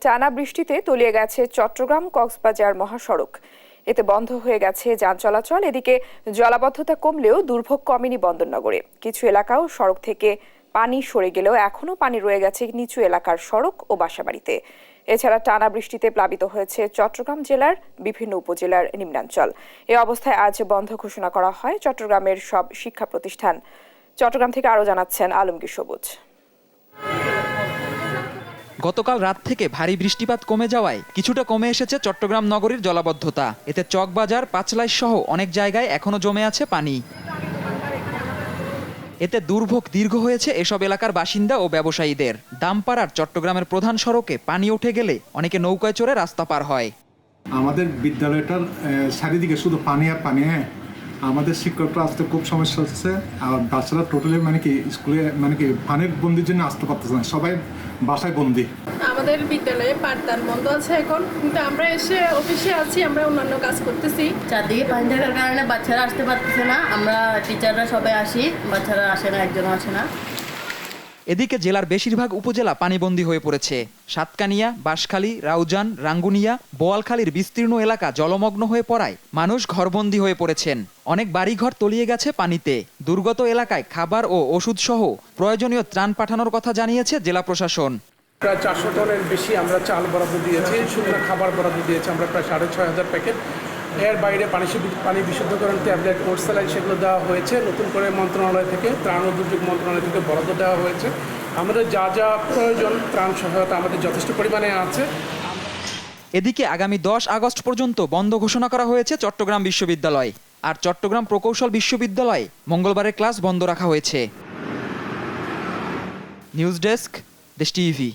টানা বৃষ্টিতে তলিয়ে গেছে চট্টগ্রাম-কক্সবাজার মহাসড়ক। এতে বন্ধ হয়ে গেছে যান চলাচল। এদিকে জলাবদ্ধতা কমলেও দুর্ভোগ কমেনি বন্দরনগরে। কিছু এলাকাও সড়ক থেকে পানি সরে গেলেও এখনও পানি রয়ে গেছে নিচু এলাকার সড়ক ও বাসাবাড়িতে। এছাড়া টানা বৃষ্টিতে প্লাবিত হয়েছে চট্টগ্রাম জেলার বিভিন্ন উপজেলার নিম্নাঞ্চল। এ অবস্থায় আজ বন্ধ ঘোষণা করা হয় চট্টগ্রামের সব শিক্ষা প্রতিষ্ঠান। চট্টগ্রাম থেকে আরও জানাচ্ছেন আলমগীর সবুজ। গতকাল রাত থেকে ভারী বৃষ্টিপাত কমে যাওয়ায় কিছুটা কমে এসেছে চট্টগ্রাম নগরীর জলাবদ্ধতা। এতে চকবাজার, পাঁচলাইশ সহ অনেক জায়গায় এখনো জমে আছে পানি। এতে দুর্ভোগ দীর্ঘ হয়েছে এসব এলাকার বাসিন্দা ও ব্যবসায়ীদের। দামপাড়ার চট্টগ্রামের প্রধান সড়কে পানি উঠে গেলে অনেকে নৌকায় চড়ে রাস্তা পার হয়। আমাদের বিদ্যালয়টার চারিদিকে শুধু পানি আর পানি। আমাদের শিক্ষকরা আসতে খুব সমস্যা হচ্ছে, আর বাচ্চারা টোটালি স্কুলে পানির বন্দির জন্য আসতে পারতেছে না, সবাই বাসায় বন্দি। আমাদের বিদ্যালয়ে পাঠদান বন্ধ আছে এখন, কিন্তু আমরা এসে অফিসে আছি, আমরা অন্যান্য কাজ করতেছি। চারদিকে পানি থাকার কারণে বাচ্চারা আসতে পারতেছে না, আমরা টিচাররা সবাই আসি, বাচ্চারা আসে না, একজনও আসে না। এদিকে জেলার বেশিরভাগ উপজেলা পানিবন্দী হয়ে পড়েছে। সাতকানিয়া, বাঁশখালী, রাউজান, রাঙ্গুনিয়া, বোয়ালখালীর বিস্তীর্ণ এলাকা জলমগ্ন হয়ে পড়ায় মানুষ ঘরবন্দী হয়ে পড়েছেন। অনেক বাড়িঘর তলিয়ে গেছে পানিতে। দুর্গত এলাকায় খাবার ও ওষুধ সহ প্রয়োজনীয় ত্রাণ পাঠানোর কথা জানিয়েছে জেলা প্রশাসন। প্রায় 400 টনের বেশি আমরা চাল বরাদ্দ দিয়েছি, শুকনো খাবার বরাদ্দ দিয়েছি আমরা প্রায় 6,500 প্যাকেট। এর বাইরে পানি বিশুদ্ধকরণ ট্যাবলেট, ওট স্যালাইন সেগুলো দেওয়া হয়েছে। নতুন করে মন্ত্রণালয় থেকে, ত্রাণ ও দুর্যোগ মন্ত্রণালয় থেকে বরাদ্দ দেওয়া হয়েছে। আমাদের যা যা প্রয়োজন ত্রাণ সহায়তা আমাদের যথেষ্ট পরিমাণে আছে। এদিকে আগামী 10 আগস্ট পর্যন্ত বন্ধ ঘোষণা করা হয়েছে চট্টগ্রাম বিশ্ববিদ্যালয়। আর চট্টগ্রাম প্রকৌশল বিশ্ববিদ্যালয়ে মঙ্গলবারের ক্লাস বন্ধ রাখা হয়েছে। নিউজ ডেস্ক, দেশ টিভি।